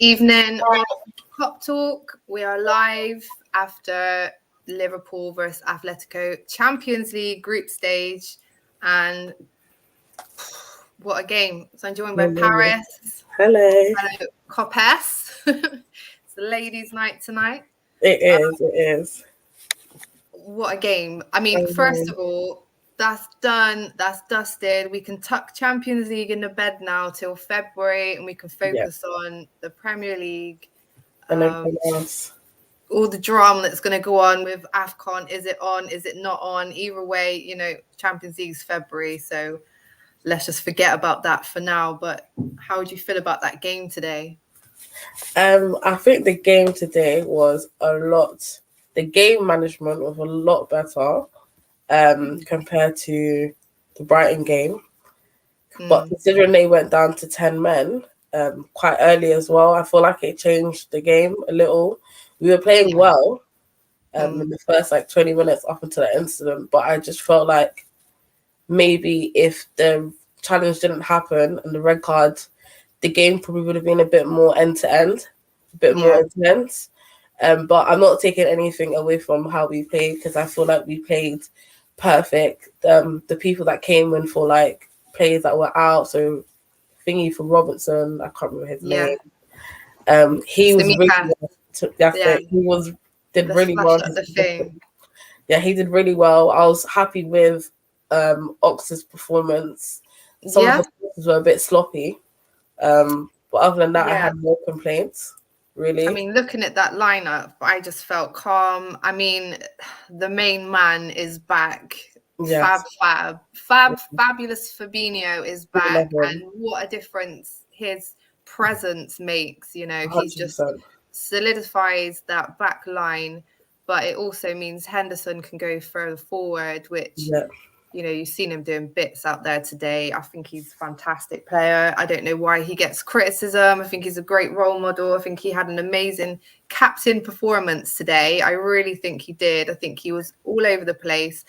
Evening of Kop Talk. We are live after Liverpool versus Atletico Champions League group stage, and what a game! So I'm joined by Paris. Hello. Kopes. It's the ladies' night tonight. It is. What a game! I mean, first of all, that's done. That's dusted. We can tuck Champions League in the bed now till February, and we can focus on the Premier League. And everything else. All the drama that's going to go on with AFCON. Is it on? Is it not on? Either way, Champions League's February. So let's just forget about that for now. But how would you feel about that game today? I think the game today was the game management was a lot better compared to the Brighton game. But considering they went down to 10 men quite early as well, I feel like it changed the game a little. We were playing well in the first 20 minutes up until the incident, but I just felt like maybe if the challenge didn't happen and the red card, the game probably would have been a bit more end-to-end, a bit more intense. But I'm not taking anything away from how we played because I feel like we played perfect. The people that came in for players that were out, so thingy for Robertson, I can't remember his name. He was really did really well. Yeah, he did really well. I was happy with Ox's performance. Some of the performances were a bit sloppy. But other than that, I had no complaints, really. I mean, looking at that lineup, I just felt calm. I mean, the main man is back. Yes. Fabulous Fabinho is back. And what a difference his presence makes. He 100%. just solidifies that back line. But it also means Henderson can go further forward, which... you've seen him doing bits out there today. I think he's a fantastic player. I don't know why he gets criticism. I think he's a great role model. I think he had an amazing captain performance today. I really think he did. I think he was all over the place.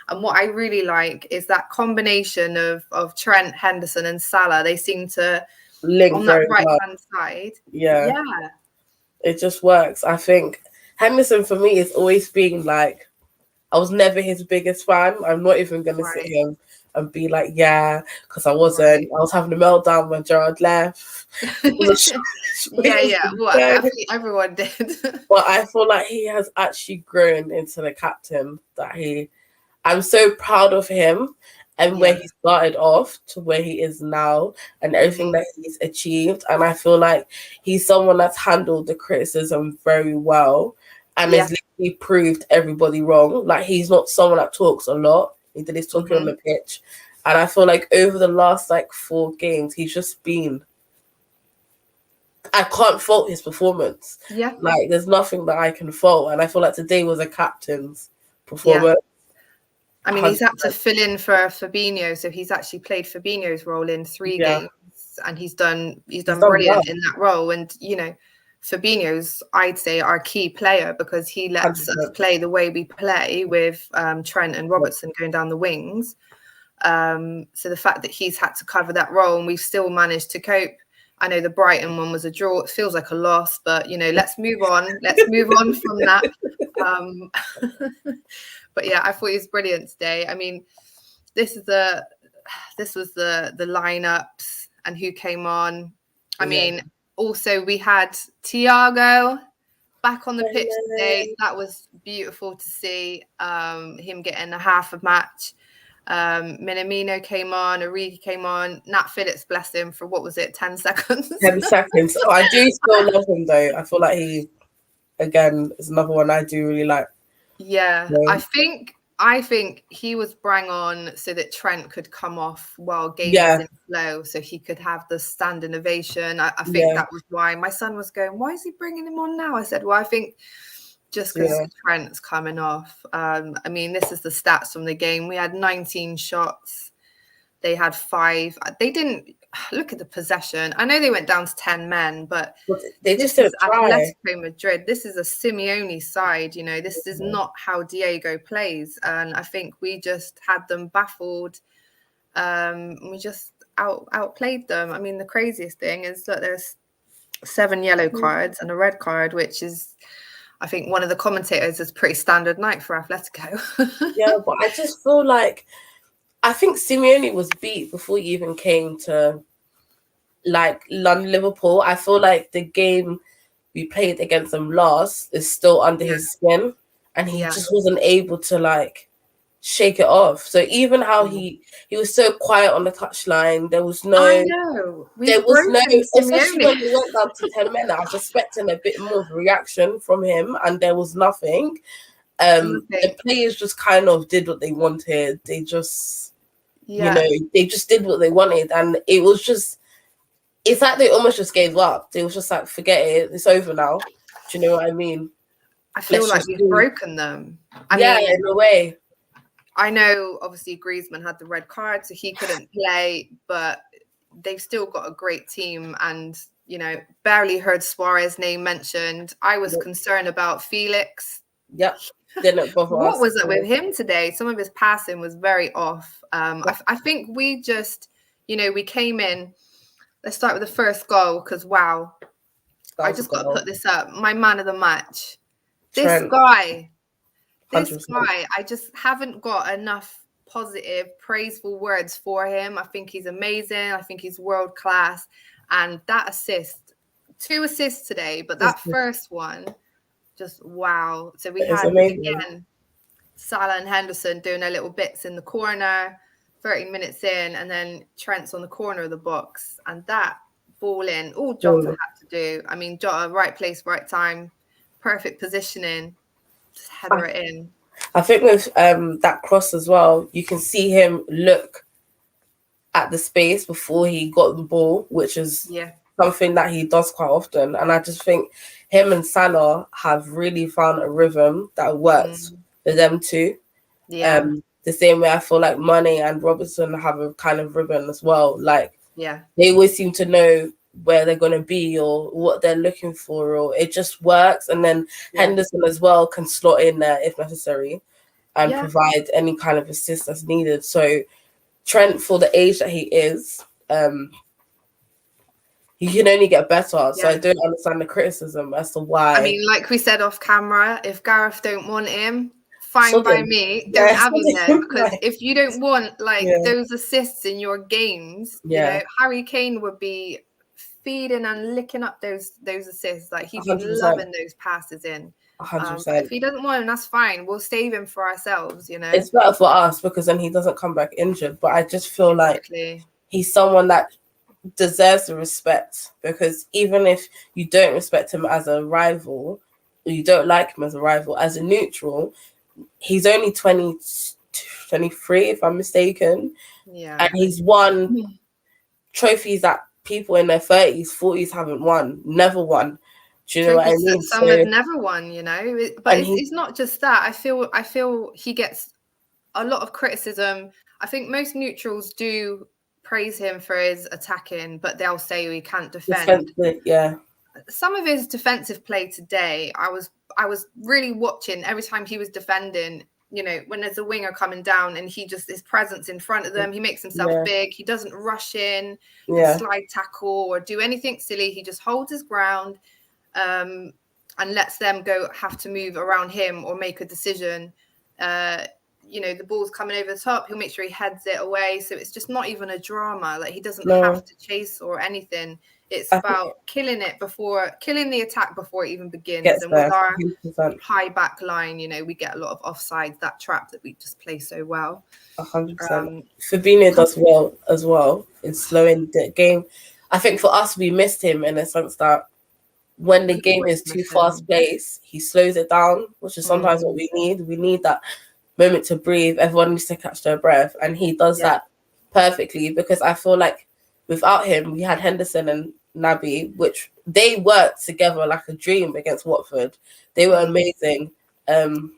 And what I really like is that combination of Trent, Henderson and Salah. They seem to link on that right-hand side. Yeah. It just works. I think Henderson, for me, has always been I was never his biggest fan. I'm not even going to sit here and be because I wasn't. Right. I was having a meltdown when Gerrard left. Well, everyone did. But I feel like he has actually grown into the captain that I'm so proud of him and where he started off to where he is now and everything that he's achieved. And I feel like he's someone that's handled the criticism very well. And has literally proved everybody wrong. He's not someone that talks a lot. He did his talking on the pitch. And I feel like over the last 4 games, he's just been... I can't fault his performance. Yeah. There's nothing that I can fault. And I feel like today was a captain's performance. Yeah. I mean, 100%. He's had to fill in for Fabinho. So he's actually played Fabinho's role in 3 games. And he's done brilliant in that role. And, Fabinho's, I'd say, our key player because he lets 100%. Us play the way we play with Trent and Robertson going down the wings. So the fact that he's had to cover that role and we've still managed to cope. I know the Brighton one was a draw. It feels like a loss, but, let's move on. Let's move on from that. But I thought he was brilliant today. I mean, this was the lineups and who came on. I mean, also, we had Thiago back on the pitch today. That was beautiful to see him getting a half a match. Minamino came on, Origi came on, Nat Phillips, bless him, for 10 seconds? 10 seconds. Oh, I do still love him, though. I feel like he, again, is another one I do really like. Yeah, I think he was brang on so that Trent could come off while game was in flow, so he could have the standing ovation. I think that was why my son was going, why is he bringing him on now? I said, well, I think just because Trent's coming off. I mean, this is the stats from the game. We had 19 shots. They had 5. They didn't look at the possession. I know they went down to 10 men, but they just didn't try. Atletico Madrid. This is a Simeone side. This is not how Diego plays, and I think we just had them baffled. We just outplayed them. I mean, the craziest thing is that there's 7 yellow cards and a red card, which is, I think one of the commentators is pretty standard night for Atletico. Yeah, but I just feel like, I think Simeone was beat before he even came to like London Liverpool. I feel like the game we played against them last is still under his skin, and he just wasn't able to like shake it off. So even how he was so quiet on the touchline, there was no, I know, especially when we went down to 10 men, I was expecting a bit more of a reaction from him, and there was nothing. The players just kind of did what they wanted. They just, they just did what they wanted, and it was just, it's like they almost just gave up. They was just like, forget it, it's over now. Do you know what I mean? I feel like we've broken them. I mean, in a way. I know, obviously, Griezmann had the red card, so he couldn't play, but they've still got a great team. And, barely heard Suarez's name mentioned. I was concerned about Felix. Yep. Didn't bother What was it with him today? Some of his passing was very off. I think we just, we came in. Let's start with the first goal, because, wow, I just got to put this up. My man of the match. This guy, I just haven't got enough positive, praiseful words for him. I think he's amazing. I think he's world class. And that assist, 2 assists today, but that first one, just wow. So we had, again, Salah and Henderson doing their little bits in the corner, 30 minutes in, and then Trent's on the corner of the box. And that ball in, all Jota had to do. I mean, Jota, right place, right time, perfect positioning, just header it in. I think with that cross as well, you can see him look at the space before he got the ball, which is something that he does quite often. And I just think him and Salah have really found a rhythm that works for them too. Yeah. The same way I feel like Mane and Robertson have a kind of rhythm as well. Like, they always seem to know where they're going to be or what they're looking for, or it just works. And then Henderson as well can slot in there if necessary and provide any kind of assist that's needed. So Trent, for the age that he is, he can only get better. So I don't understand the criticism as to why. I mean, like we said off camera, if Gareth don't want him, fine by me. Don't have him then, because if you don't want those assists in your games, Harry Kane would be feeding and licking up those assists. Like, he'd be 100%. Loving those passes in. 100%. If he doesn't want him, that's fine. We'll save him for ourselves. It's better for us because then he doesn't come back injured. But I just feel like he's someone that deserves the respect, because even if you don't respect him as a rival, or you don't like him as a rival, as a neutral, he's only 23, if I'm mistaken. Yeah. And he's won trophies that people in their 30s, 40s haven't won, never won. Do you know what I mean? Some have never won, But it's not just that. I feel he gets a lot of criticism. I think most neutrals do praise him for his attacking, but they'll say he can't defend. Some of his defensive play today, I was really watching every time he was defending. When there's a winger coming down and his presence in front of them, he makes himself big. He doesn't rush in, slide tackle or do anything silly. He just holds his ground and lets them have to move around him or make a decision. The ball's coming over the top. He'll make sure he heads it away. So it's just not even a drama. Like, he doesn't have to chase or anything. It's about killing the attack before it even begins. And with our 100%. High back line, we get a lot of offsides, that trap that we just play so well. 100%. Fabinho does well as well in slowing the game. I think for us, we missed him in the sense that when the game is too fast paced, he slows it down, which is sometimes what we need. We need that moment to breathe. Everyone needs to catch their breath, and he does that perfectly, because I feel like without him, we had Henderson and Naby, which they worked together like a dream against Watford. They were amazing and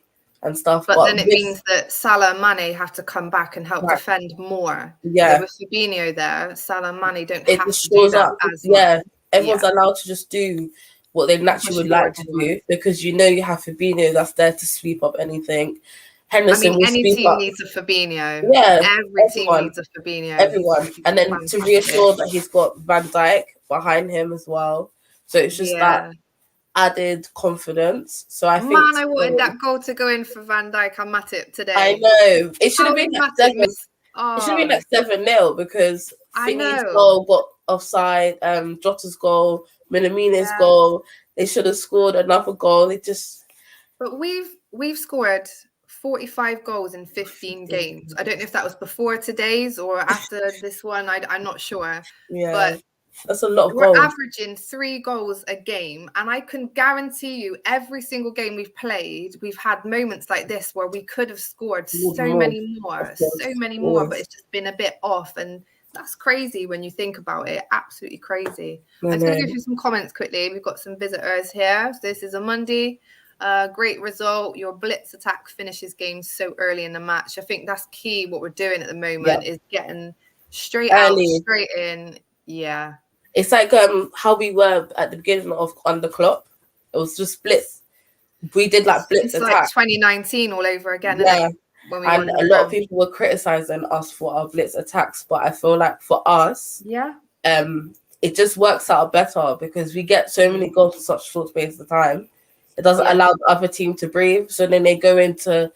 stuff. But then it means that Salah and Mane have to come back and help defend more. Yeah. So with Fabinho there, Salah and Mane don't have to do that as much. Everyone's allowed to just do what they naturally would like to do, because you have Fabinho that's there to sweep up anything. Henderson any team needs a Fabinho. Yeah, every team needs a Fabinho. Everyone. And then to reassure that he's got Van Dijk behind him as well. So it's just that added confidence. So I think, I wanted that goal to go in for Van Dijk and Matip today. I know it should have been like 7. It should have been like 7-0 because Thingy's goal got offside. Jota's goal, Minamina's goal. They should have scored another goal. It just. But we've scored 45 goals in 15 games. I don't know if that was before today's or after this one. I'm not sure. Yeah. But that's a lot of goals. We're averaging 3 goals a game. And I can guarantee you every single game we've played, we've had moments like this where we could have scored so many more, but it's just been a bit off. And that's crazy when you think about it. Absolutely crazy. I'm just going to give you some comments quickly. We've got some visitors here. So this is a Monday. Great result. Your blitz attack finishes games so early in the match. I think that's key. What we're doing at the moment is getting straight out, straight in. Yeah. It's like how we were at the beginning of under Klopp. It was just blitz. We did like blitz it's attack. Like 2019 all over again. Yeah. And a lot of people were criticizing us for our blitz attacks, but I feel like for us, it just works out better because we get so many goals in such short space of time. It doesn't allow the other team to breathe. So then they go into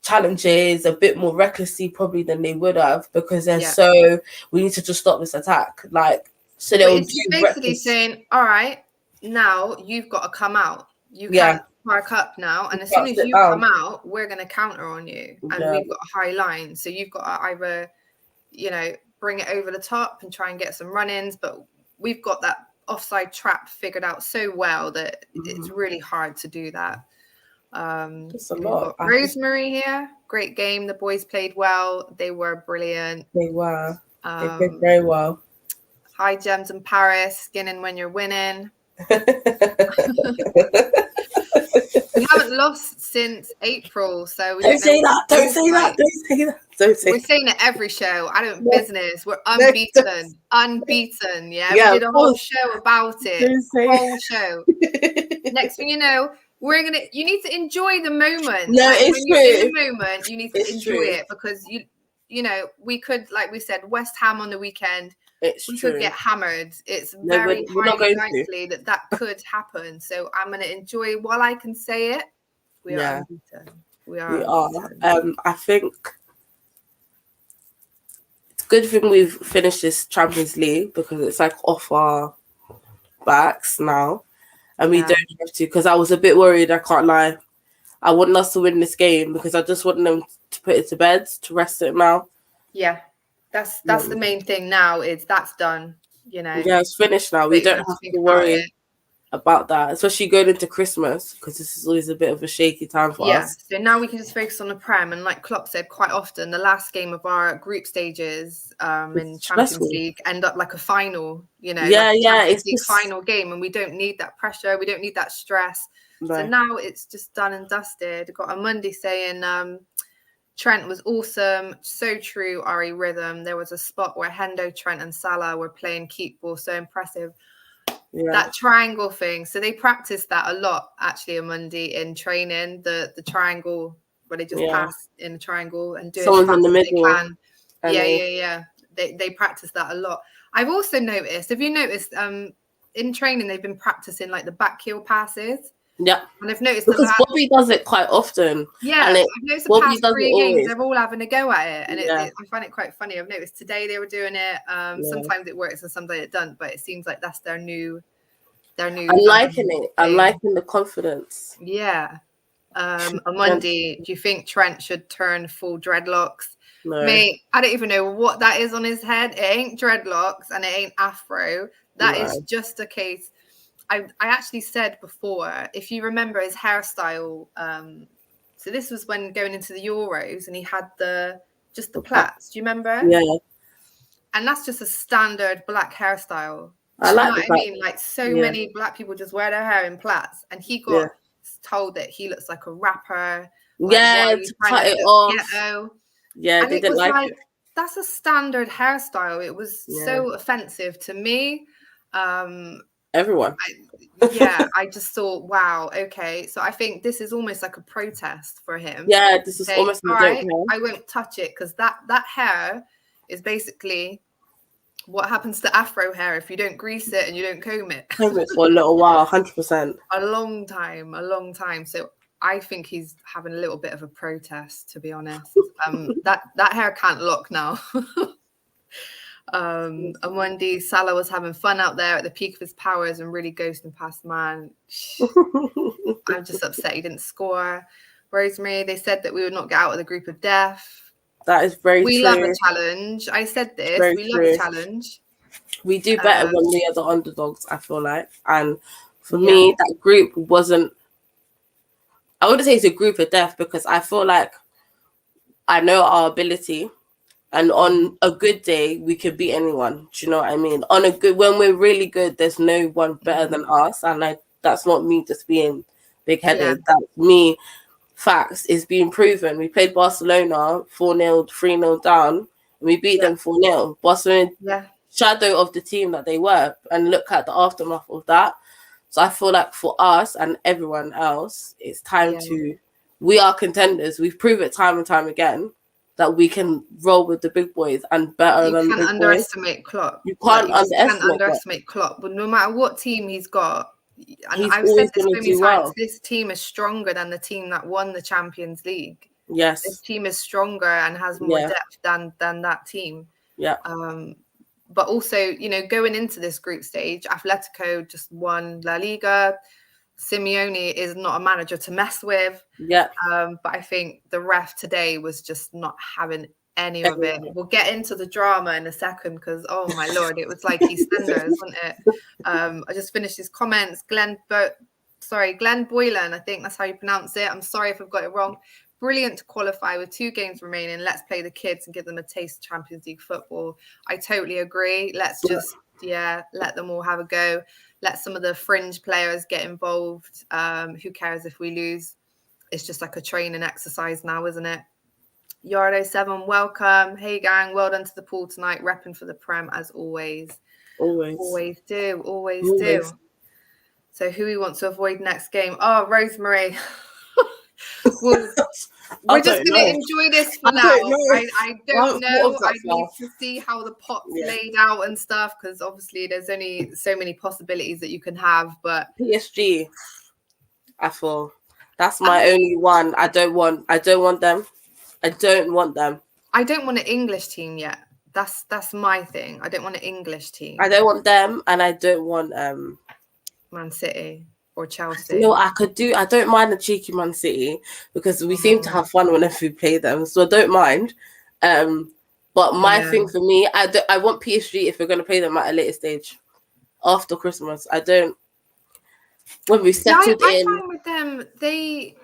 challenges a bit more recklessly probably than they would have because they're we need to just stop this attack. Like, so they'll basically saying, all right, now you've got to come out. You can't park up now. And as soon as you come out, we're going to counter on you. And we've got a high line. So you've got to either, bring it over the top and try and get some run-ins. But we've got that offside trap figured out so well that it's really hard to do that. It's a lot. Rosemary here, great game. The boys played well. They were brilliant. They were. They played very well. Hi, Gems in Paris. Skinning when you're winning. We haven't lost since April, so don't say that. Don't say that. We're saying it every show. I don't business. We're unbeaten. Unbeaten. Yeah. We did a whole show about it. Whole show. Next thing you know, you need to enjoy the moment. No, it's true. In the moment, you need to enjoy it because we could, like we said, West Ham on the weekend. We could get hammered. It's very highly likely that could happen. So I'm going to enjoy while I can say it. We are unbeaten. We are. I think it's a good thing we've finished this Champions League because it's like off our backs now. And we don't have to, because I was a bit worried, I can't lie. I want us to win this game because I just want them to put it to bed, to rest it now. Yeah, that's the main thing now, is that's done, Yeah, it's finished now. We don't have to worry about that, especially going into Christmas, because this is always a bit of a shaky time for us. So now we can just focus on the Prem, and like Klopp said, quite often the last game of our group stages in Champions League end up like a final, it's just final game, and we don't need that pressure, we don't need that stress. So now it's just done and dusted. Got a Monday saying Trent was awesome, so true, Ari Rhythm. There was a spot where Hendo, Trent and Salah were playing keep ball, so impressive. That triangle thing. So they practiced that a lot actually on Monday in training. The triangle where they just pass in the triangle and do someone's in the middle. They practice that a lot. I've also noticed. Have you noticed? In training they've been practicing like the back heel passes. Yeah, and I've noticed because Bobby does it quite often. Yeah, and I've noticed the past 3 games they're all having a go at it, and I find it quite funny. I've noticed today they were doing it. Sometimes it works and sometimes it doesn't, but it seems like that's their new. I'm liking it. I'm liking the confidence. Yeah. On Monday, do you think Trent should turn full dreadlocks? No. Mate, I don't even know what that is on his head. It ain't dreadlocks and it ain't afro. That is just a case. I actually said before, if you remember his hairstyle, so this was when going into the Euros and he had the plaits. Do you remember? Yeah. And that's just a standard black hairstyle. I like what I mean? Like many black people just wear their hair in plaits, and he got told that he looks like a rapper. Like, to cut it off. Ghetto. Yeah, and they didn't like it. That's a standard hairstyle. It was so offensive to me. Everyone. I just thought, wow, okay. So I think this is almost like a protest for him. Yeah, this is almost all right, I won't touch it because that hair is basically What happens to afro hair if you don't grease it and you don't comb it? Comb it for a little while, 100%. A long time. So I think he's having a little bit of a protest, to be honest. That hair can't lock now. And Wendy, Salah was having fun out there at the peak of his powers and really ghosting past man. I'm just upset he didn't score. Rosemary, they said that we would not get out of the group of death. That is very true. We love a challenge. I said this. Very we true. love a challenge. We do better when we are the underdogs, I feel like. And for me, that group wasn't... I wouldn't say it's a group of death because I feel like I know our ability. And on a good day, we could beat anyone. Do you know what I mean? When we're really good, there's no one better than us. And that's not me just being big-headed. Yeah. That's me. Facts is being proven. We played Barcelona 4-0, 3-0 down, and we beat them 4-0. Barcelona, shadow of the team that they were, and look at the aftermath of that. So I feel like for us and everyone else, it's time to... We are contenders. We've proven it time and time again that we can roll with the big boys and better than the big boys. You can't underestimate Klopp. You can't underestimate Klopp. But no matter what team he's got, and I've said this many times, this team is stronger than the team that won the Champions League. Yes. This team is stronger and has more depth than that team. Yeah. But also, you know, going into this group stage, Atletico just won La Liga. Simeone is not a manager to mess with. Yeah. But I think the ref today was just not having any of it. We'll get into the drama in a second because, oh my Lord, it was like EastEnders, wasn't it? I just finished his comments. Glenn Boylan, I think that's how you pronounce it. I'm sorry if I've got it wrong. Brilliant to qualify with 2 games remaining. Let's play the kids and give them a taste of Champions League football. I totally agree. Let's just, let them all have a go. Let some of the fringe players get involved. Who cares if we lose? It's just like a training exercise now, isn't it? Yardo7, welcome. Hey, gang. Well done to the pool tonight. Repping for the Prem, as always. Always do. So who we want to avoid next game? Oh, Rosemary. We're just going to enjoy this for now. I don't know. I need to see how the pot's laid out and stuff because obviously there's only so many possibilities that you can have. But PSG, I feel that's my only one. I don't want them. I don't want an English team yet. That's my thing. I don't want an English team. I don't want them, and I don't want Man City or Chelsea. No, I don't mind the cheeky Man City because we seem to have fun whenever we play them, so I don't mind. But my thing for me, I want PSG if we're going to play them at a later stage after Christmas. I don't. When we settled in, I find with them they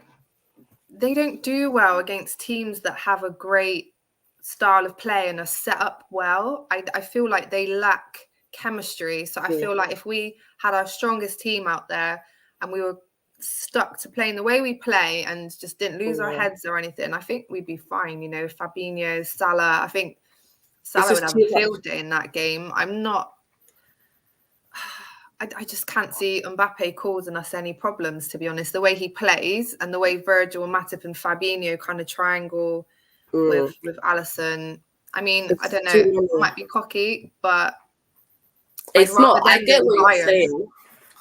don't do well against teams that have a great style of play and are set up well. I feel like they lack chemistry. So I feel like if we had our strongest team out there and we were stuck to playing the way we play and just didn't lose our heads or anything, I think we'd be fine. You know, Fabinho, Salah, I think Salah would have a field day in that game. I just can't see Mbappe causing us any problems, to be honest. The way he plays and the way Virgil, Matip and Fabinho kind of triangle with Alisson. I mean, I don't know. It might be cocky, but it's not. I get what you're saying.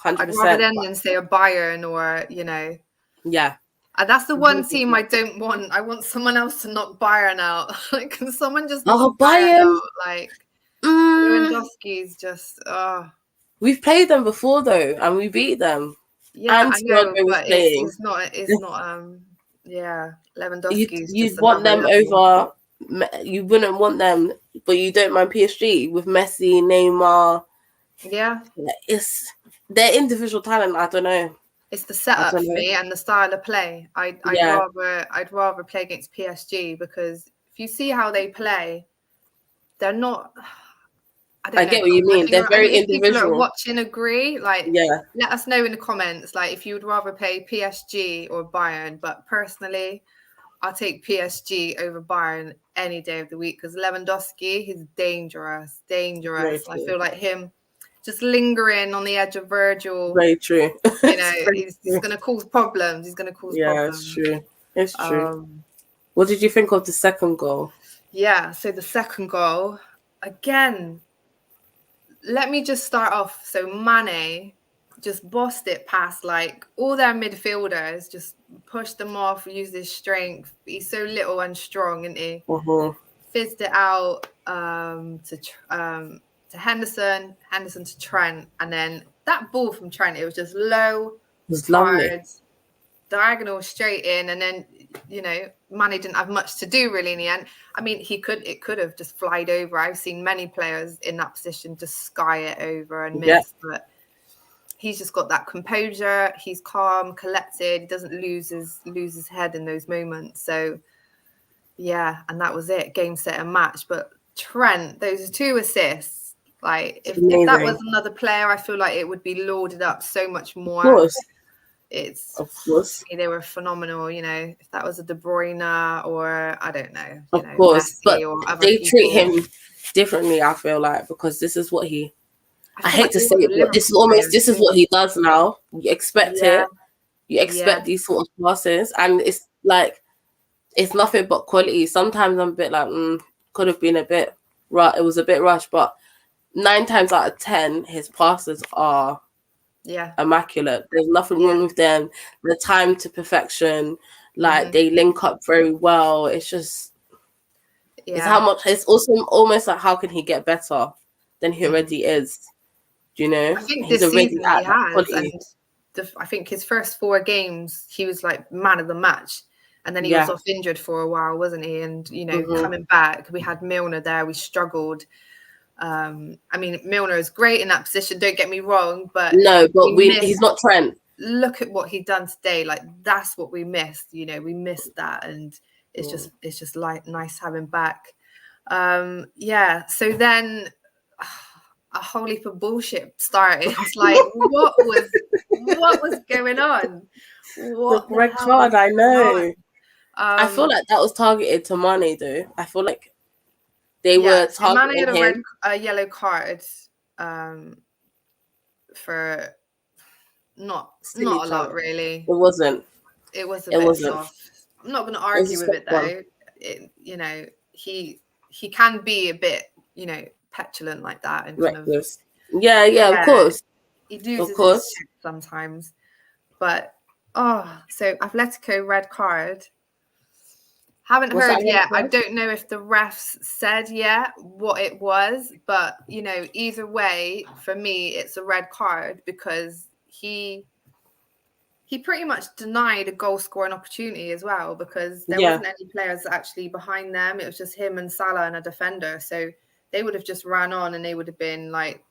100%. I'd rather them than say a Bayern or, you know. Yeah. And that's the one team I don't want. I want someone else to knock Bayern out. Like, can someone just knock Bayern out? Like, Lewandowski's just, We've played them before though, and we beat them. Yeah, and I know, but it's not. Lewandowski's. You'd want them over. You wouldn't want them, but you don't mind PSG with Messi, Neymar. Yeah, it's their individual talent. I don't know. It's the setup for me and the style of play. I'd rather play against PSG because if you see how they play, they're not. I get what you mean. They're very individual. If people are watching agree, let us know in the comments, like if you would rather play PSG or Bayern. But personally, I'll take PSG over Bayern any day of the week because Lewandowski, he's dangerous. I feel like him just lingering on the edge of Virgil. Very true. You know, he's going to cause problems. Yeah, it's true. It's true. What did you think of the second goal? Yeah, so the second goal, again, let me just start off. So Mane just bossed it past like all their midfielders, just pushed them off, used his strength. He's so little and strong, isn't he? Fizzed it out to Henderson to Trent, and then that ball from Trent, it was just low, hard, diagonal straight in, and then Mane didn't have much to do really in the end. I mean, it could have just flied over. I've seen many players in that position just sky it over and miss, but he's just got that composure. He's calm, collected. He doesn't lose his head in those moments. So yeah, and that was it, game, set, and match. But Trent, those 2 assists, like if that was another player, I feel like it would be lauded up so much more. Of course, they were phenomenal. If that was a De Bruyne or I don't know, of course, Messi but they treat him differently. I feel like because this is what he. I hate to say it, but this is what he does now. You expect it. You expect these sort of passes, and it's like it's nothing but quality. Sometimes I'm a bit like, could have been a bit. It was a bit rushed, but 9 times out of 10, his passes are. Immaculate. There's nothing wrong with them. The time to perfection, like they link up very well. It's just it's how much. It's also almost like how can he get better than he already is? I think this season he has, and I think his first 4 games he was like man of the match, and then he was off injured for a while, wasn't he? And coming back, we had Milner there. We struggled. I mean, Milner is great in that position. Don't get me wrong, but he's not Trent. Look at what he done today. Like that's what we missed. We missed that, and it's just like nice having back. So then a whole heap of bullshit started. It's like what was going on? The red card, I know. I feel like that was targeted to Mane, though. I feel like. They were targeting him. A yellow card for not a lot, really. It wasn't. It was a bit soft. I'm not going to argue with it though. He can be a bit, petulant like that and reckless. Of course. He loses his shit sometimes, but so Atletico red card. Haven't heard yet. I don't know if the refs said yet what it was, but either way, for me, it's a red card because he pretty much denied a goal scoring opportunity as well because there wasn't any players actually behind them. It was just him and Salah and a defender. So they would have just ran on and they would have been like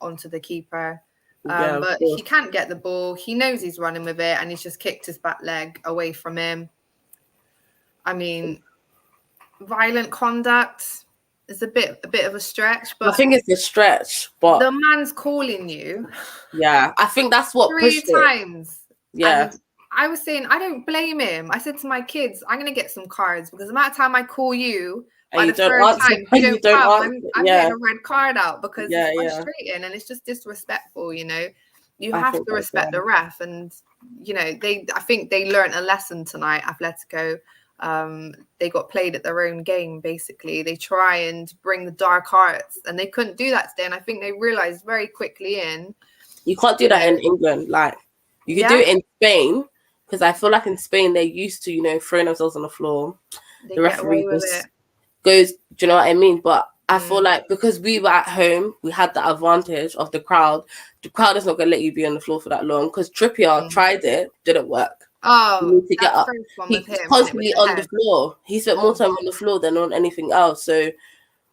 onto the keeper. But he can't get the ball. He knows he's running with it and he's just kicked his back leg away from him. I mean, violent conduct is a bit of a stretch, but I think it's a stretch. But the man's calling you. Yeah, I think that's what 3 times. Yeah, and I was saying I don't blame him. I said to my kids, I'm gonna get some cards because the amount of time I call you, by the third time you don't come, I'm getting a red card out because it's frustrating and it's just disrespectful. You have to respect the ref, and I think they learned a lesson tonight. Atletico. They got played at their own game. Basically, they try and bring the dark arts, and they couldn't do that today. And I think they realized very quickly you can't do that in England. Like you can do it in Spain because I feel like in Spain they're used to throwing themselves on the floor. The referee goes. Do you know what I mean? But I feel like because we were at home, we had the advantage of the crowd. The crowd is not going to let you be on the floor for that long because Trippier tried it, didn't work. You need to get up. He's constantly on the floor. He spent more time on the floor than on anything else. So,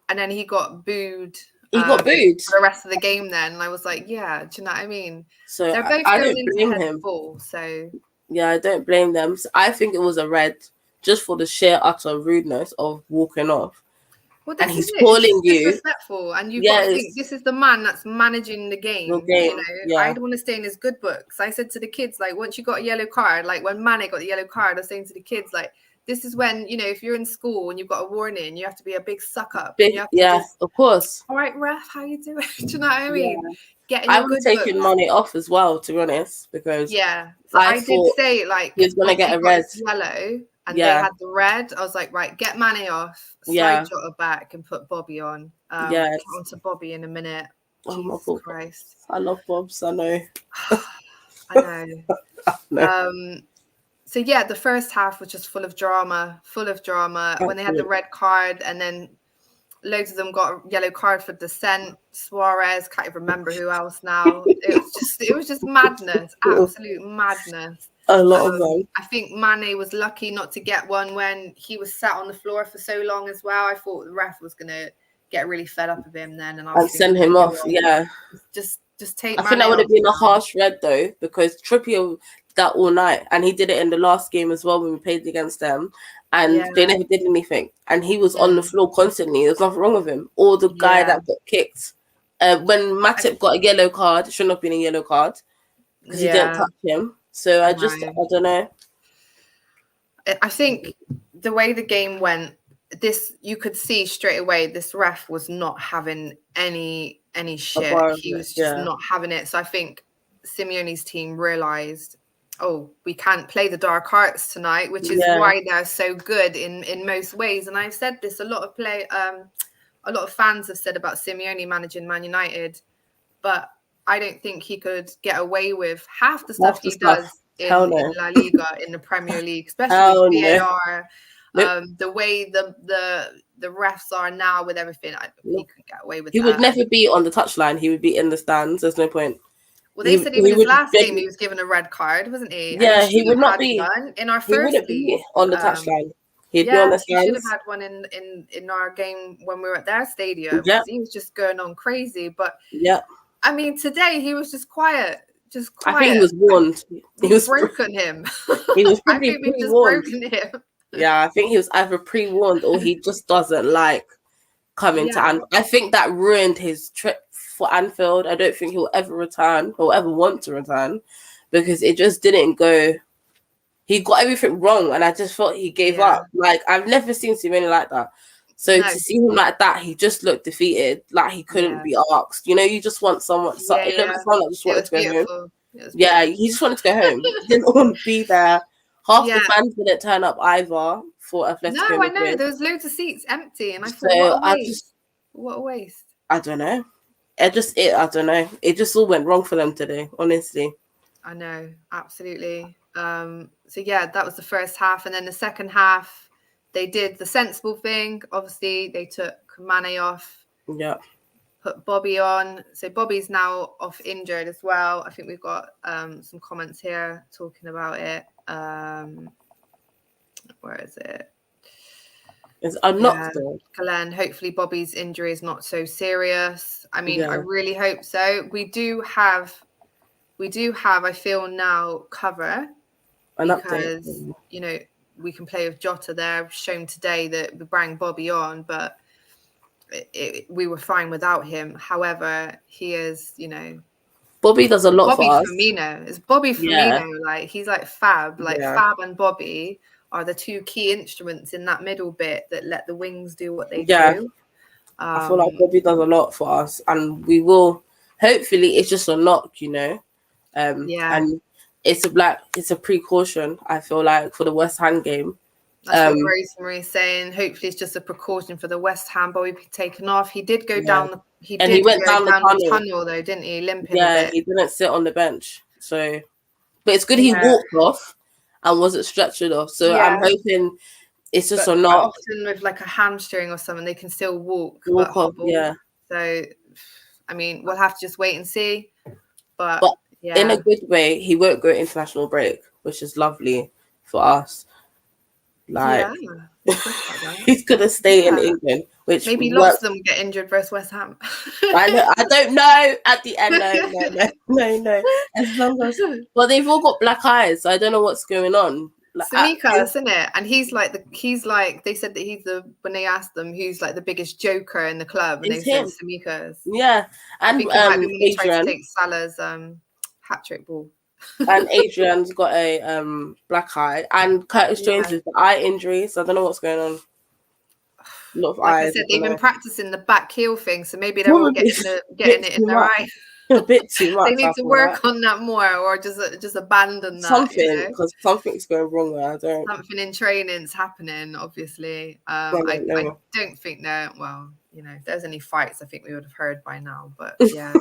and then he got booed. He got booed for the rest of the game. Then and I was like, yeah, do you know what I mean? So they're both I don't blame him. Ball, so yeah, I don't blame them. So I think it was a red just for the sheer utter rudeness of walking off. Well, and he's calling you disrespectful, and you've got to think this is the man that's managing the game. I don't want to stay in his good books. I said to the kids, like, once you got a yellow card, like when Mane got the yellow card, I was saying to the kids, like, this is when if you're in school and you've got a warning, you have to be a big suck up. Of course. All right, ref, how you doing? Do you know what I mean? I was taking Mane off as well, to be honest, because so I did say like he was gonna get a red, yellow. And they had the red. I was like, right, get Mane off, slide Jota back and put Bobby on. Get onto Bobby in a minute. Oh my Jesus God. Christ. I love Bobs, I know. I know. No. So yeah, the first half was just full of drama. Absolutely. When they had the red card, and then loads of them got a yellow card for dissent. Suarez, can't even remember who else now. It was just madness, absolute madness. A lot of them. I think Mane was lucky not to get one when he was sat on the floor for so long as well. I thought the ref was gonna get really fed up of him then, and send him off. Yeah, just take. I think that would have been a harsh red though, because Trippier that all night, and he did it in the last game as well when we played against them, and they never did anything, and he was on the floor constantly. There's nothing wrong with him. Or the guy that got kicked when Matip got a yellow card, it shouldn't have been a yellow card because he didn't touch him. So I don't know. I think the way the game went, you could see straight away this ref was not having any shit. He was just not having it. So I think Simeone's team realized, oh, we can't play the dark arts tonight, which is why they're so good in most ways. And I've said this, a lot of fans have said about Simeone managing Man United, but I don't think he could get away with half the stuff he does in La Liga, in the Premier League, especially with VAR. The way the refs are now with everything, he could get away with that. He would never be on the touchline. He would be in the stands. There's no point. Well, they said even his last game he was given a red card, wasn't he? Yeah, he would not be. In our first wouldn't be on the touchline. He'd be on the stands. He should have had one in our game when we were at their stadium. Yeah. He was just going on crazy. But I mean, today he was just quiet. I think he was warned. He was broken him. He was I think we just broken him. Yeah, I think he was either pre-warned or he just doesn't like coming to Anfield. I think that ruined his trip for Anfield. I don't think he'll ever return. He'll ever want to return because it just didn't go. He got everything wrong, and I just felt he gave up. Like, I've never seen Simeone like that. So to see him like that, he just looked defeated, like he couldn't be asked. You know, you just want someone. It looked like someone that just wanted to go home. Yeah, he just wanted to go home. He didn't want to be there. Half the fans didn't turn up either for Atletico. No, I know. There was loads of seats empty, and I thought, what a waste. I don't know. I don't know. It just all went wrong for them today, honestly. I know, absolutely. So yeah, that was the first half, and then the second half, they did the sensible thing. Obviously, they took Mane off. Yeah. Put Bobby on. So Bobby's now off injured as well. I think we've got some comments here talking about it. Where is it? I'm not good. Glenn, hopefully Bobby's injury is not so serious. I mean, I really hope so. We do have, I feel now, cover because, you know, we can play with Jota there. Shown today that we bring Bobby on, but we were fine without him. However, he is, you know, Bobby does a lot for us. Firmino. It's Bobby Firmino. Like, he's like Fab. Like, Fab and Bobby are the two key instruments in that middle bit that let the wings do what they do. I feel like Bobby does a lot for us, and we will. Hopefully, it's just a knock, you know. And it's a precaution. I feel like for the West Ham game. That's what Rosemary's saying. Hopefully, it's just a precaution for the West Ham. Bobby be taken off. He did go down. He went down the tunnel though, didn't he? Limping. Yeah, he didn't sit on the bench. So, but it's good he walked off and wasn't stretchered off. So I'm hoping it's just a knock. Often with like a hamstring or something, they can still walk off. Yeah. So, I mean, we'll have to just wait and see. But in a good way, he won't go international break, which is lovely for us. Like, he's gonna stay in England, which maybe lots of them get injured versus West Ham. I don't know. At the end, no. As long as, well, they've all got black eyes, so I don't know what's going on. Like, Tsimikas, isn't it? And he's like they said that when they asked them who's like the biggest joker in the club, and they said Tsimikas. Yeah, and he tried to take Salah's hat trick ball. And Adrian's got a black eye, and Curtis Jones with the eye injury, so I don't know what's going on. A lot of eyes. I said, they've been practicing the back heel thing, so maybe they're all getting it in their eye. A bit too much. They need to work on that more, or just abandon that. Something, because something's going wrong there. Something in training's happening, obviously. I don't think that. Well, if there's any fights, I think we would have heard by now. But yeah,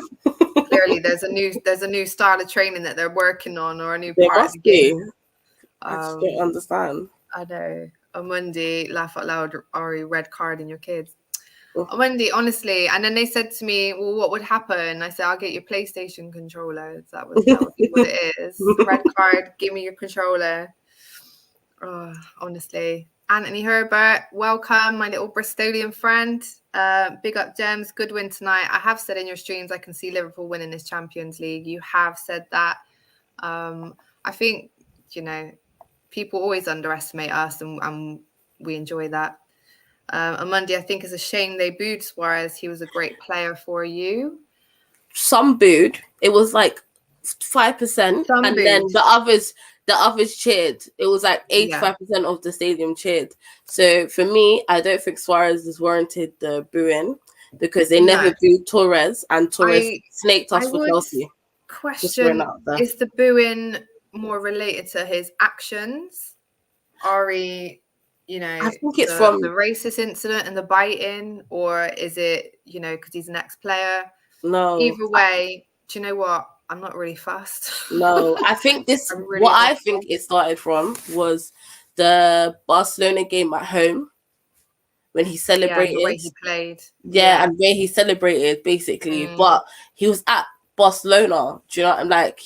clearly there's a new style of training that they're working on, or a new part of the game. I just don't understand. I know. On Monday, laugh out loud, Ari, red card in your kids. On Monday, honestly, and then they said to me, well, what would happen? I said, I'll get your PlayStation controller. That would be what it is. Red card, give me your controller. Oh, honestly. Anthony Herbert, welcome, my little Bristolian friend. Big up, Gems. Good win tonight. I have said in your streams I can see Liverpool winning this Champions League. You have said that. I think, people always underestimate us, and we enjoy that. On Monday, I think it's a shame they booed Suarez. He was a great player for you. Some booed. It was like 5%, and then the others cheered. It was like 85% of the stadium cheered. So for me, I don't think Suarez is warranted the booing, because they never booed Torres, and Torres snaked us for Chelsea. Question: is the booing more related to his actions? Ari, I think it's from the racist incident and the biting, or is it, because he's an ex-player? No. Either way, do you know what? I'm not really fussed. No, I think I think it started from was the Barcelona game at home, when he celebrated. Yeah, the way he played. Yeah, and where he celebrated, basically. But he was at Barcelona. Do you know what I'm like?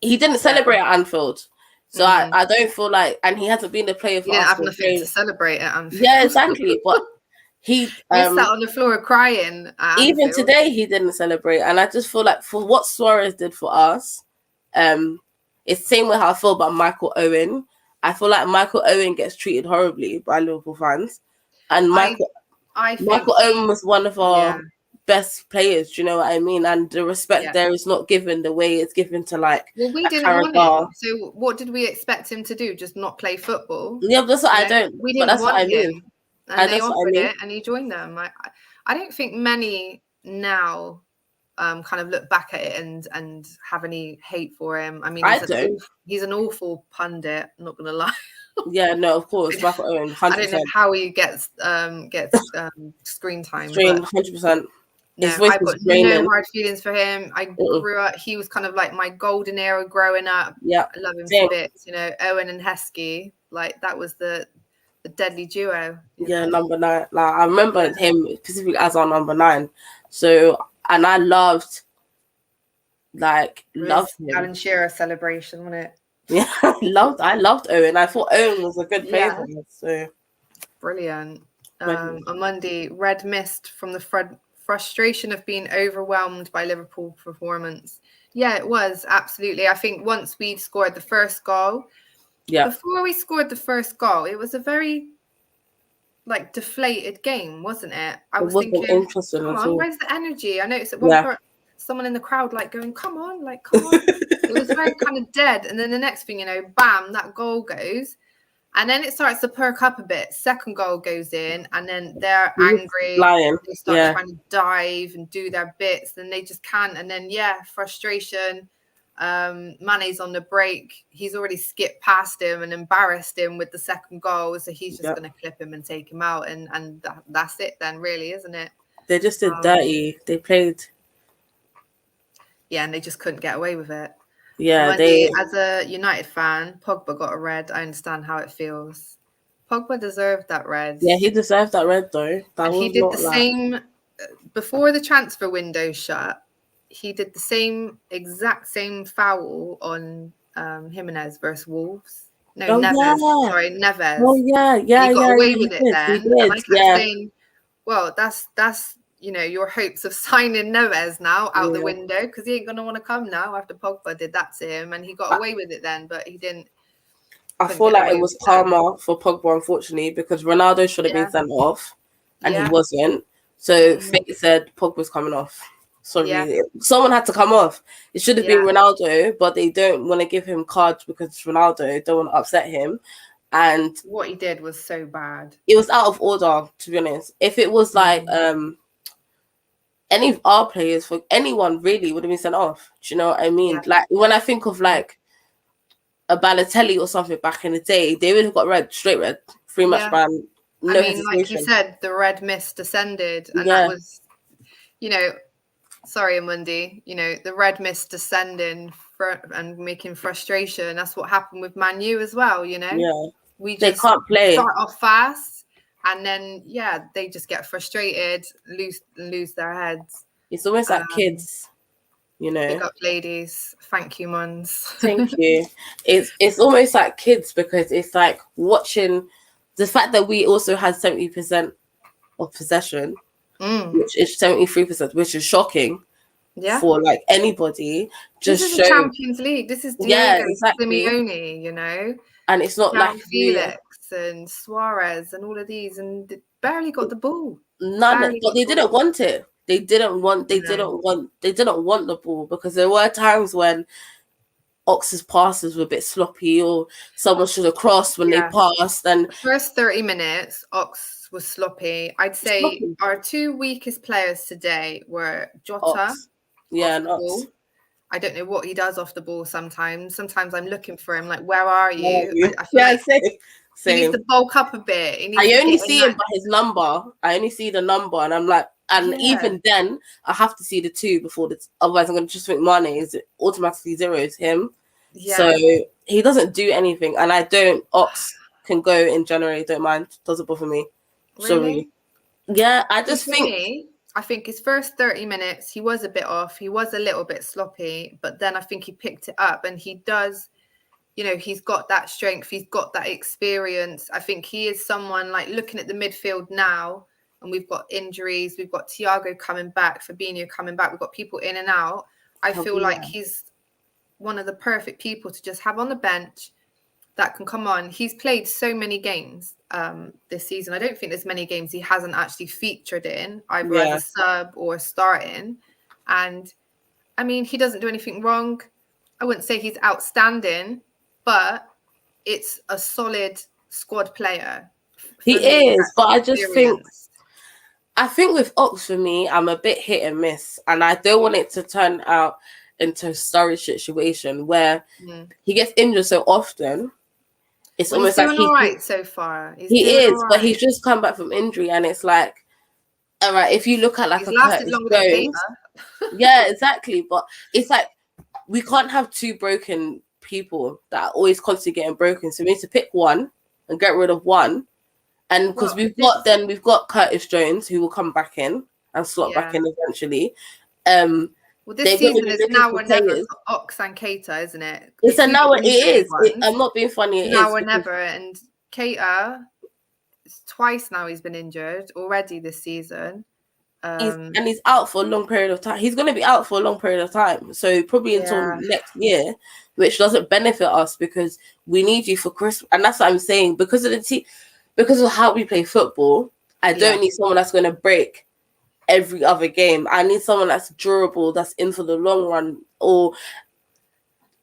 He didn't celebrate at Anfield. So I don't feel like, and he hasn't been a player for us. He didn't have nothing to celebrate at Anfield. Yeah, exactly. But he sat on the floor crying. Even today, he didn't celebrate. And I just feel like for what Suarez did for us, it's the same way how I feel about Michael Owen. I feel like Michael Owen gets treated horribly by Liverpool fans. And Michael Owen was one of our best players, do you know what I mean? And the respect there is not given the way it's given to we didn't want him. So what did we expect him to do? Just not play football? Yeah, that's what I don't. We didn't want him. And they offered it, and he joined them. I don't think many now kind of look back at it and have any hate for him. I mean, he's an awful pundit, I'm not gonna lie. Yeah, no, of course. Michael Owen, 100%. I don't know how he gets screen time. 100%. No, I've got no hard feelings for him. I grew up, he was kind of like my golden era growing up. Yeah. I love him to bits, Owen and Heskey, that was the deadly duo. Yeah, number 9. I remember him specifically as our number 9. So, and I loved him. Alan Shearer celebration, wasn't it? Yeah, I loved Owen. I thought Owen was a good player for us. So brilliant. On Monday, red mist from the frustration of being overwhelmed by Liverpool performance. Yeah, it was absolutely. I think once we scored the first goal, before we scored the first goal, it was a very deflated game, wasn't it? I was thinking, interesting come on, where's the energy? I noticed at one point someone in the crowd going, come on. It was very kind of dead. And then the next thing, bam, that goal goes. And then it starts to perk up a bit. Second goal goes in, and then they're angry. They start trying to dive and do their bits, and they just can't. And then, frustration. Mane's on the break. He's already skipped past him and embarrassed him with the second goal. So he's just going to clip him and take him out. And that's it then, really, isn't it? They just did dirty. They played. Yeah, and they just couldn't get away with it. Yeah, as a United fan, Pogba got a red. I understand how it feels. Pogba deserved that red. Yeah, he deserved that red though. He did the same before the transfer window shut. He did the exact same foul on Jimenez versus Wolves. No, Neves. Yeah. Sorry, Neves. Oh yeah. He got away with it then. He did. And I kept saying, well, that's your hopes of signing Neves now out the window, because he ain't going to want to come now after Pogba did that to him, and he got away with it then, but he didn't. I feel like it was karma for Pogba, unfortunately, because Ronaldo should have been sent off, and he wasn't. So fate said Pogba's coming off. Sorry, someone had to come off. It should have been Ronaldo, but they don't want to give him cards because it's Ronaldo. They don't want to upset him. And what he did was so bad. It was out of order, to be honest. If it was any of our players, for anyone really, would have been sent off. Do you know what I mean? Yeah. When I think of a Balotelli or something back in the day, they would have got red, straight red, 3-match ban, I mean, like you said, the red mist descended, and that was, sorry, Amundi, the red mist descending and making frustration. That's what happened with Man U as well, We just they can't play. Start off fast, and then they just get frustrated, lose their heads. It's almost like kids, Big up, ladies. Thank you, Muns. Thank you. It's almost like kids, because it's like watching the fact that we also had 70% of possession, which is 73%, which is shocking for like anybody. This is the Champions League. This is Diego Simeone, and it's not like Felix and Suarez and all of these, and they barely got the ball. But they didn't want it. They didn't want the ball, because there were times when Ox's passes were a bit sloppy, or someone should have crossed when they passed. And the first 30 minutes, Ox was sloppy. I'd say our two weakest players today were Jota. Ox. And Ox. I don't know what he does off the ball sometimes. Sometimes I'm looking for him, like, where are you? I feel like same. He needs to bulk up a bit. I only see him by his number. I only see the number, and I'm like, even then, I have to see the 2 before otherwise I'm going to just think Mane is automatically zeros him. Yeah. So he doesn't do anything, and Ox can go in January, don't mind. Doesn't bother me. Really? So, I just think... I think his first 30 minutes, he was a bit off. He was a little bit sloppy, but then I think he picked it up, and he does, he's got that strength. He's got that experience. I think he is someone, like, looking at the midfield now, and we've got injuries. We've got Thiago coming back, Fabinho coming back. We've got people in and out. I feel like he's one of the perfect people to just have on the bench that can come on. He's played so many games this season. I don't think there's many games he hasn't actually featured in, either as a sub or starting. And I mean, he doesn't do anything wrong. I wouldn't say he's outstanding, but it's a solid squad player. He is, but I just think with Ox, for me, I'm a bit hit and miss, and I don't want it to turn out into a Sturridge situation where he gets injured so often. It's almost he's like doing all right so far. But he's just come back from injury, and it's like, all right, if you look at like he's lasted longer than Keita. Yeah, exactly. But it's like we can't have 2 broken people that are always constantly getting broken. So we need to pick one and get rid of one. And because we've got Curtis Jones, who will come back in and slot back in eventually. Well, this season is now or never for Ox and Keita, isn't it? It's a now. It is. I'm not being funny. It now or never. And Keita, twice now he's been injured already this season. He's out for a long period of time. He's going to be out for a long period of time. So probably until next year, which doesn't benefit us, because we need you for Christmas. And that's what I'm saying. Because of the team, because of how we play football, I don't need someone that's going to break every other game. I need someone that's durable, that's in for the long run. Or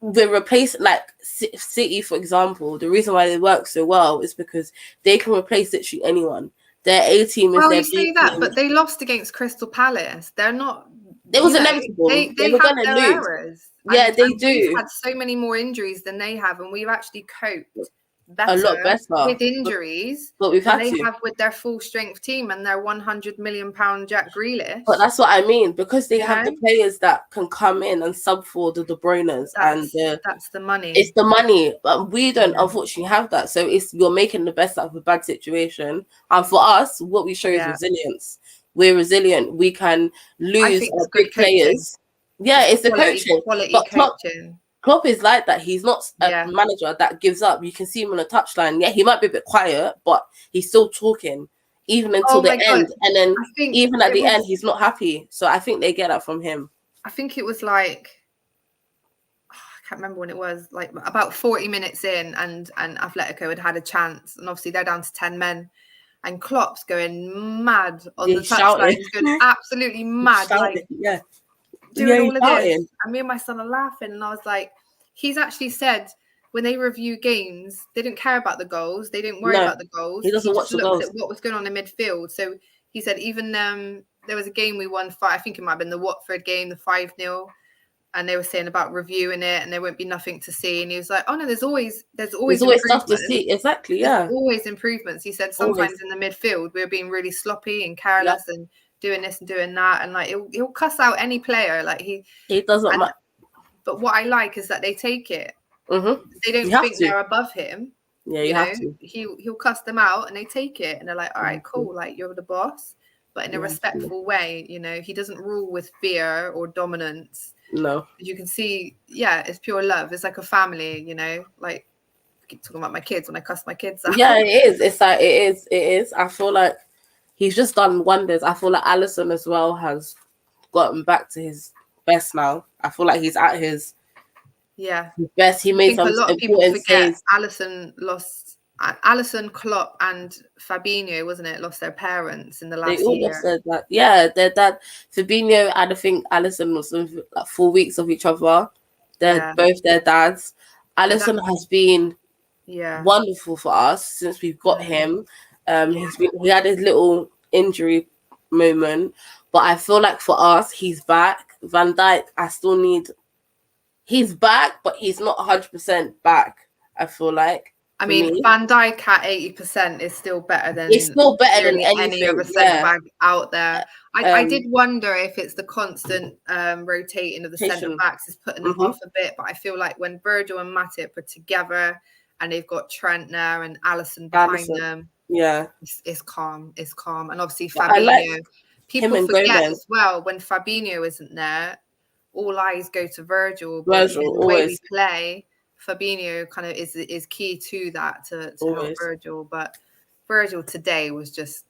they replace, like City, for example. The reason why they work so well is because they can replace literally anyone. Their A team is their B team. But they lost against Crystal Palace. They're not. It was inevitable. They were going to lose. Errors. Yeah, they do. We've had so many more injuries than they have, and we've actually coped a lot better with injuries, but we've had they have with their full strength team and their £100 million Jack Grealish. But that's what I mean, because they have the players that can come in and sub for the De Bruynes, and that's the money. It's the money, but we don't unfortunately have that. So you're making the best out of a bad situation. And for us, what we show is resilience. We're resilient. We can lose our big players. Yeah, it's the coaching. Quality coaching. Klopp is like that. He's not a manager that gives up. You can see him on a touchline. Yeah, he might be a bit quiet, but he's still talking even until the end. And then even at the end, he's not happy. So I think they get that from him. I think it was like, I can't remember when it was, like about 40 minutes in, and Atletico had a chance. And obviously they're down to 10 men. And Klopp's going mad on the touchline. He's going absolutely mad. Doing all of this, and me and my son are laughing, and I was like, he's actually said when they review games, they didn't care about the goals, they didn't worry about the goals. He doesn't watch the goals. At what was going on in midfield. So he said even there was a game we won, I think it might have been the Watford game, the 5-0. and they were saying about reviewing it, and there won't be nothing to see. And he was like, "Oh no, there's always stuff to see." Exactly, yeah. There's always improvements. He said sometimes in the midfield we were being really sloppy and careless and doing this and doing that, and like he'll cuss out any player. Like he doesn't matter. But what I like is that they take it. Mm-hmm. They don't think they're above him. Yeah, you have to. He'll cuss them out, and they take it, and they're like, "All right, cool. Like you're the boss." But in a respectful way, he doesn't rule with fear or dominance. No. You can see, it's pure love. It's like a family, like I keep talking about my kids when I cuss my kids out. Yeah, it is. It's like, it is. I feel like he's just done wonders. I feel like Alisson as well has gotten back to his best now. I feel like he's at his best. He made some important saves. Alisson, Klopp, and Fabinho, wasn't it? Lost their parents in the last year. They all lost their dad. Yeah, their dad. Fabinho and I think Alisson was like 4 weeks of each other. They're both their dads. Alisson has been wonderful for us since we've got him. He had his little injury moment, but I feel like for us, he's back. Van Dijk, he's back, but he's not 100% back. I feel like. Van Dijk at 80% is still better than any other centre back out there. I did wonder if it's the constant rotating of the centre backs is putting them off a bit, but I feel like when Virgil and Matip are together and they've got Trent there and Alisson behind them, it's calm. It's calm, and obviously Fabinho. People forget as well when Fabinho isn't there, all eyes go to Virgil. But the way we play, Fabinho kind of is key to that to help Virgil. But Virgil today was just,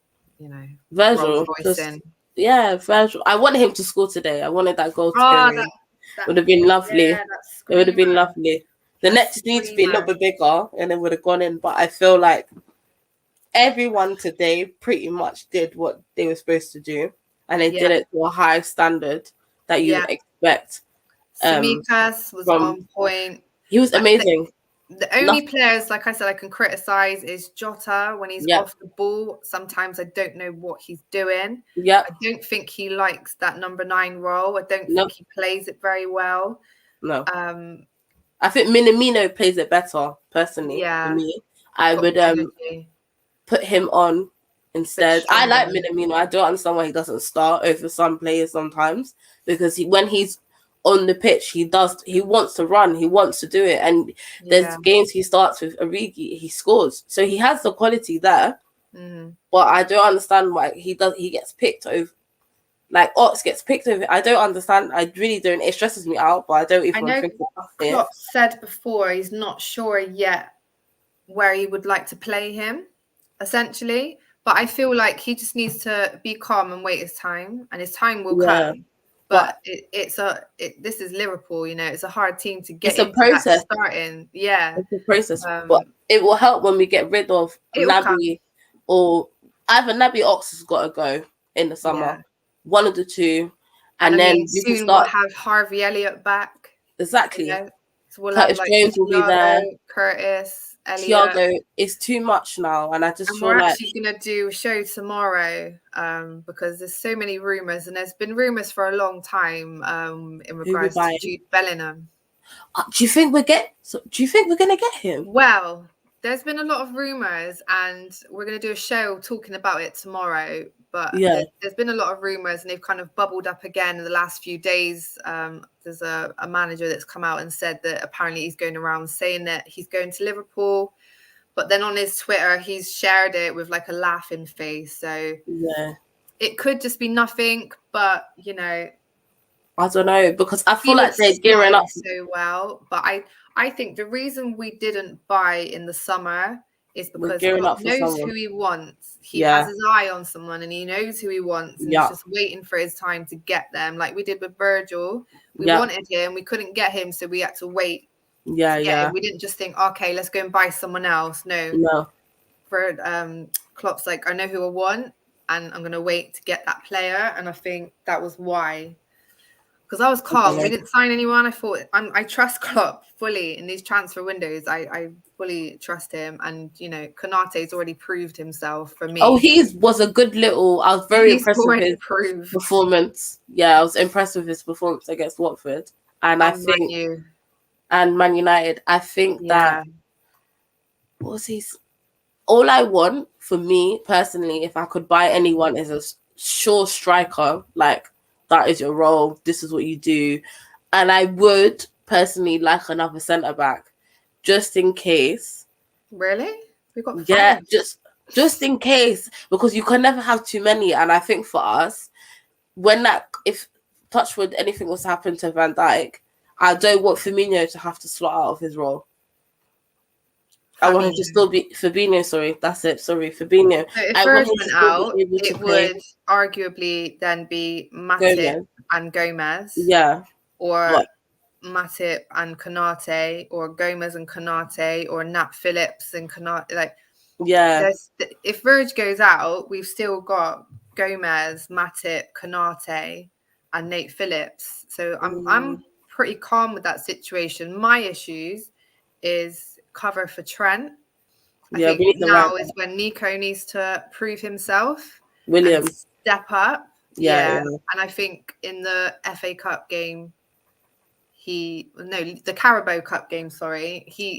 Virgil. Virgil. I wanted him to score today. I wanted that goal to go in. Would have been lovely. It would have been lovely. The net just needs to be a little bit bigger, and it would have gone in. But I feel like everyone today pretty much did what they were supposed to do, and they did it to a high standard that you would expect. Tsimikas was on point. He was amazing. The only players, like I said, I can criticize is Jota when he's off the ball. Sometimes I don't know what he's doing. I don't think he likes that number 9 role. I don't think he plays it very well. No. I think Minamino plays it better, personally. For me. I would put him on instead. I like Minamino. I don't understand why he doesn't start over some players sometimes, because when he's on the pitch, he wants to run, he wants to do it, and there's games he starts with Origi, he scores, so he has the quality there. But I don't understand why he gets picked over, like Ox gets picked over. I don't understand. I really don't. It stresses me out, but I don't even think about it. Klopp said before he's not sure yet where he would like to play him, essentially, but I feel like he just needs to be calm and wait his time, and his time will come. But this is Liverpool, it's a hard team to get. It's a process. Starting, it's a process. But it will help when we get rid of Naby, or either Naby Ox has got to go in the summer. One of the two, and then we soon we'll have Harvey Elliott back. Exactly. So we'll Curtis have, Jones will be there. Curtis, Elliott. Thiago, it's too much now, and I just feel we're like actually gonna do a show tomorrow, because there's so many rumors, and there's been rumors for a long time, in regards to Jude Bellingham. Do you think we're gonna get him? Well, there's been a lot of rumors, and we're gonna do a show talking about it tomorrow. But there's been a lot of rumors, and they've kind of bubbled up again in the last few days. There's a manager that's come out and said that apparently he's going around saying that he's going to Liverpool, but then on his Twitter he's shared it with like a laughing face. So it could just be nothing, but I don't know, because I feel like they're gearing up so well. But I think the reason we didn't buy in the summer is because he knows who he wants. He has his eye on someone, and he knows who he wants, and he's just waiting for his time to get them. Like we did with Virgil, we wanted him, we couldn't get him, so we had to wait. We didn't just think, okay, let's go and buy someone else. No. For Klopp's like, I know who I want, and I'm gonna wait to get that player, and I think that was why. Because I was calm. We didn't sign anyone. I thought I trust Klopp fully in these transfer windows. I fully trust him, and Konate's already proved himself for me. Oh, he was a good little. I was very impressed with his performance. Yeah, I was impressed with his performance against Watford. and I think and Man United. I think that all I want for me personally, if I could buy anyone, is a sure striker. Like, that is your role. This is what you do. And I would personally like another centre back, just in case. Really? We got 5. Yeah, just in case, because you can never have too many. And I think for us, if touchwood anything was to happen to Van Dijk, I don't want Firmino to have to slot out of his role. I want him to still be Fabinho. Sorry, that's it. Sorry, Fabinho. So if Virgil went out, it would arguably then be Matip and Gomez. Yeah. Or Matip and Konate, or Gomez and Konate, or Nat Phillips and Konate. Like, if Virg goes out, we've still got Gomez, Matip, Konate, and Nate Phillips. So I'm pretty calm with that situation. My issues is cover for Trent. I think now is when Nico needs to prove himself. Williams step up. Yeah. And I think in the FA Cup game, the Carabao Cup game, sorry, he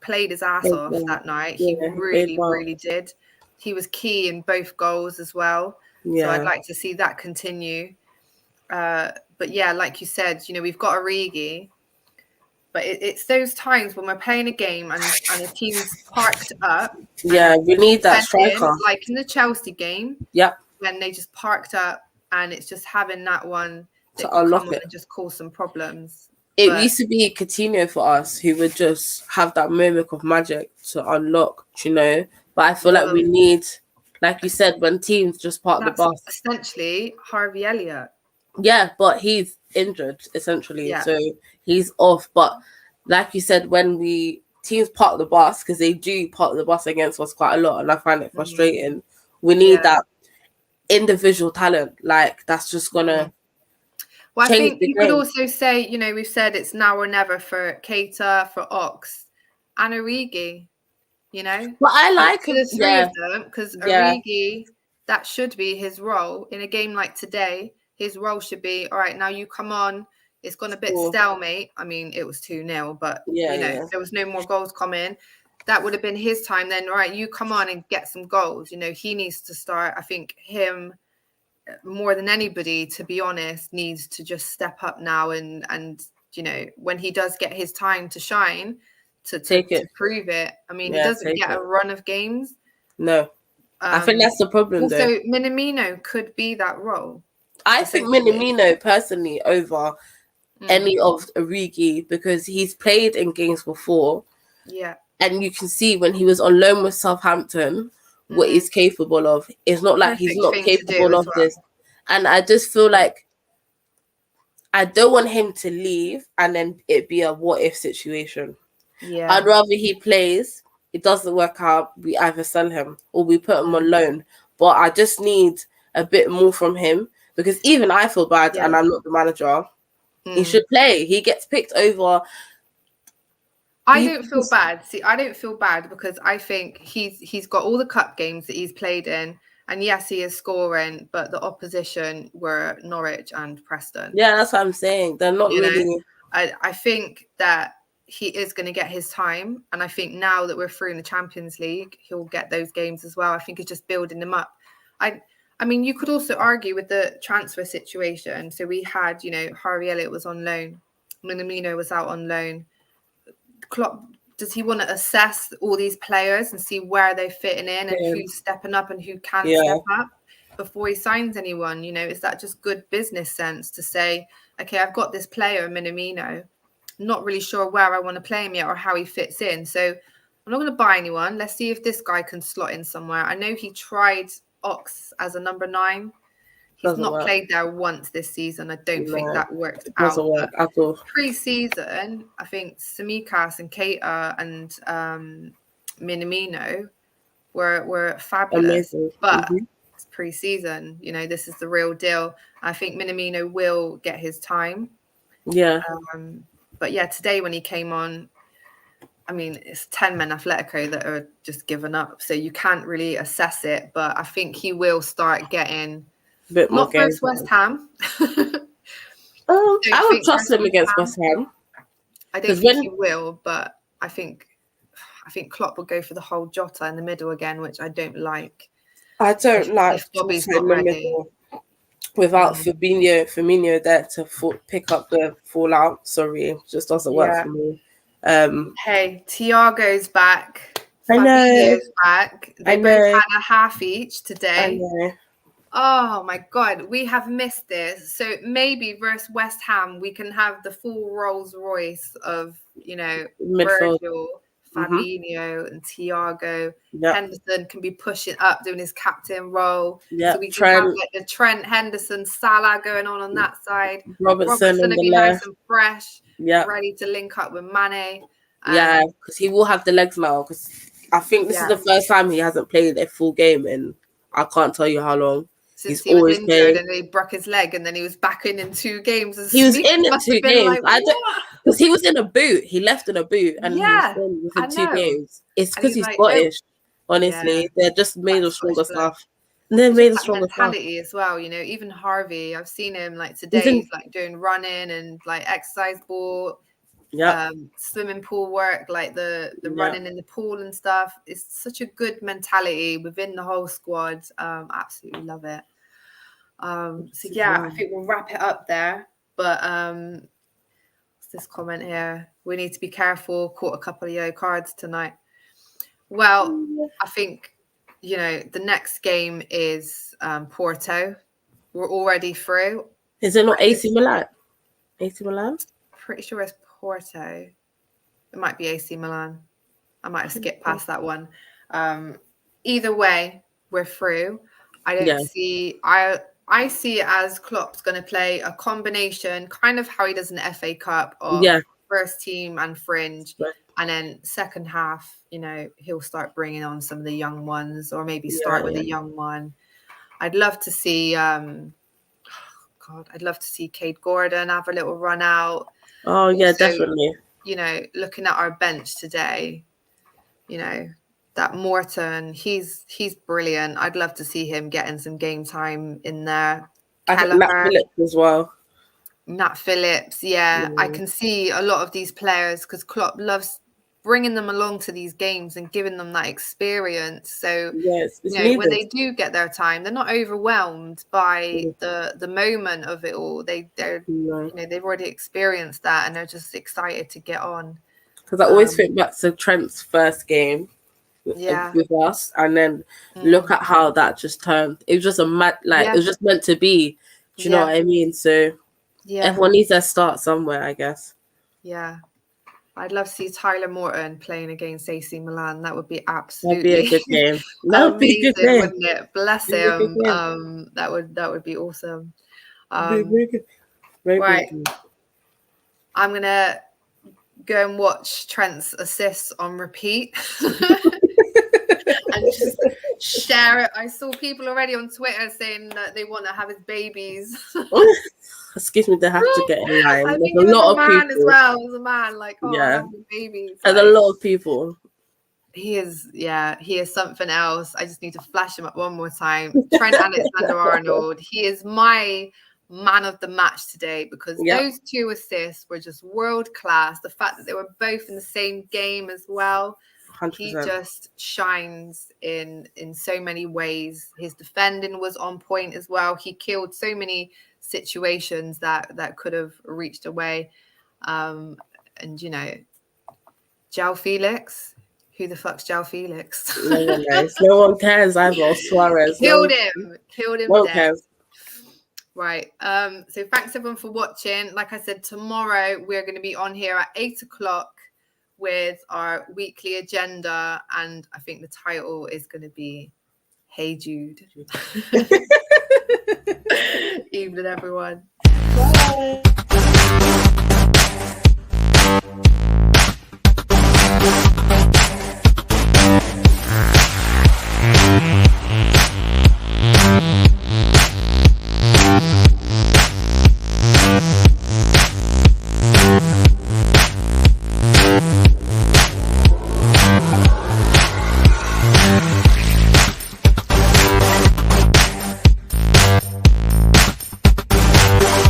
played his ass off that night. He really did. He was key in both goals as well. Yeah. So I'd like to see that continue. But yeah, like you said, we've got Origi. But it's those times when we're playing a game and the team's parked up. Yeah, we need that striker. Like in the Chelsea game. Yep. When they just parked up, and it's just having that one that to unlock it and just cause some problems. It used to be Coutinho for us, who would just have that moment of magic to unlock, But I feel like we need, like you said, when teams just park the bus. Essentially, Harvey Elliott. Yeah, but he's injured, essentially. Yeah. So he's off. But like you said, when teams park the bus, because they do park the bus against us quite a lot, and I find it frustrating, we need that individual talent. Like, that's just going to I think you could also say, we've said it's now or never for Keita, for Ox, and Origi, But I like the three of them, because Origi, that should be his role. In a game like today, his role should be, all right, now you come on. It's gone a bit stalemate. I mean, it was 2-0, but, there was no more goals coming. That would have been his time then. All right, you come on and get some goals. He needs to start. I think him, more than anybody, to be honest, needs to just step up now and when he does get his time to shine, to prove it. I mean, he doesn't get a run of games. No. I think that's the problem. Also, Minamino could be that role. I think Minamino personally over any of Origi, because he's played in games before. Yeah. And you can see when he was on loan with Southampton what he's capable of. It's not like he's not capable of this. And I just feel like I don't want him to leave and then it be a what if situation. Yeah. I'd rather he plays, it doesn't work out, we either sell him or we put him on loan. But I just need a bit more from him, because even I feel bad and I'm not the manager. He should play. He gets picked over. I don't feel bad. See, I don't feel bad because I think he's got all the cup games that he's played in. And yes, he is scoring, but the opposition were Norwich and Preston. Yeah, that's what I'm saying. They're not really. I think that he is going to get his time. And I think now that we're through in the Champions League, he'll get those games as well. I think it's just building them up. I mean, you could also argue with the transfer situation. So we had, Harvey Elliott was on loan. Minamino was out on loan. Klopp, does he want to assess all these players and see where they're fitting in and who's stepping up and who can step up before he signs anyone? Is that just good business sense to say, okay, I've got this player, Minamino, not really sure where I want to play him yet or how he fits in. So I'm not going to buy anyone. Let's see if this guy can slot in somewhere. I know he tried Ox as a number 9. He's not played there once this season. I don't think that worked out. Doesn't work at all. Pre-season, I think Tsimikas and Keita and Minamino were fabulous. Amazing. But it's pre-season. This is the real deal. I think Minamino will get his time. Yeah. But yeah, today when he came on, I mean, it's 10 men Atletico that are just given up. So you can't really assess it. But I think he will start getting... Bit more not first West Ham, I would trust him against West Ham. I don't think he will, but I think Klopp will go for the whole Jota in the middle again, which I don't like. I don't like Bobby's not ready. Without Firmino there to pick up the fallout. Sorry, it just doesn't work for me. Hey, Thiago's back. I know. Fabinho's back. They both had a half each today. I know. Oh my God, we have missed this. So maybe versus West Ham, we can have the full Rolls Royce of, midfield. Virgil, Fabinho, and Thiago. Yep. Henderson can be pushing up, doing his captain role. Yep. So we can have like the Trent, Henderson, Salah going on that side. Robertson will be nice and fresh. Yeah, ready to link up with Mane. Yeah, because he will have the legs now. Because I think this is the first time he hasn't played a full game in I can't tell you how long. Since he was injured and he broke his leg, and then he was back in 2 games. He was in 2 games. Because he was in a boot. He left in a boot, and he was in 2 games. It's because he's Scottish. Honestly, they're just made of stronger stuff. And they're made of stronger mentality as well. Even Harvey, I've seen him like today. He's like doing running and like exercise ball. Swimming pool work, like the running in the pool and stuff. It's such a good mentality within the whole squad. Absolutely love it. I think we'll wrap it up there. But what's this comment here? We need to be careful. Caught a couple of yellow cards tonight. Well, I think the next game is Porto. We're already through. Is it not AC Milan? AC Milan? Pretty sure it's Porto. It might be AC Milan. I might have skipped past that one. Either way, we're through. I don't see. I see it as Klopp's going to play a combination, kind of how he does in the FA Cup, of first team and fringe, and then second half, he'll start bringing on some of the young ones, or maybe start with a young one. I'd love to see. I'd love to see Cade Gordon have a little run out. Oh yeah, also, definitely. Looking at our bench today, that Morton, he's brilliant. I'd love to see him getting some game time in there. I think Nat Phillips as well. Nat Phillips, I can see a lot of these players because Klopp loves bringing them along to these games and giving them that experience. So when they do get their time, they're not overwhelmed by the moment of it all. They've already experienced that, and they're just excited to get on. Because I always think back to Trent's first game with us, and then look at how that just turned. It was just a mad, it was just meant to be. Do you know what I mean? So everyone needs their start somewhere, I guess. Yeah. I'd love to see Tyler Morton playing against AC Milan. That would be absolutely. That'd be a good game. That would be a good game, wouldn't it? Bless him. That would be awesome. Right. I'm gonna go and watch Trent's assists on repeat and just share it. I saw people already on Twitter saying that they want to have his babies. Excuse me, they have to get in line. I think there's a lot of people as well. There's a man like, babies. There's a lot of people. He is something else. I just need to flash him up one more time. Trent Alexander-Arnold. He is my man of the match today because those 2 assists were just world class. The fact that they were both in the same game as well. 100%. He just shines in so many ways. His defending was on point as well. He killed so many situations that could have reached away. And João Felix, who the fuck's João Felix? No one knows. No one cares either. Suarez killed him no one cares. Right. So thanks everyone for watching. Like I said, tomorrow we're going to be on here at 8:00 with our weekly agenda, and I think the title is going to be Hey Jude. Evening, everyone. Bye.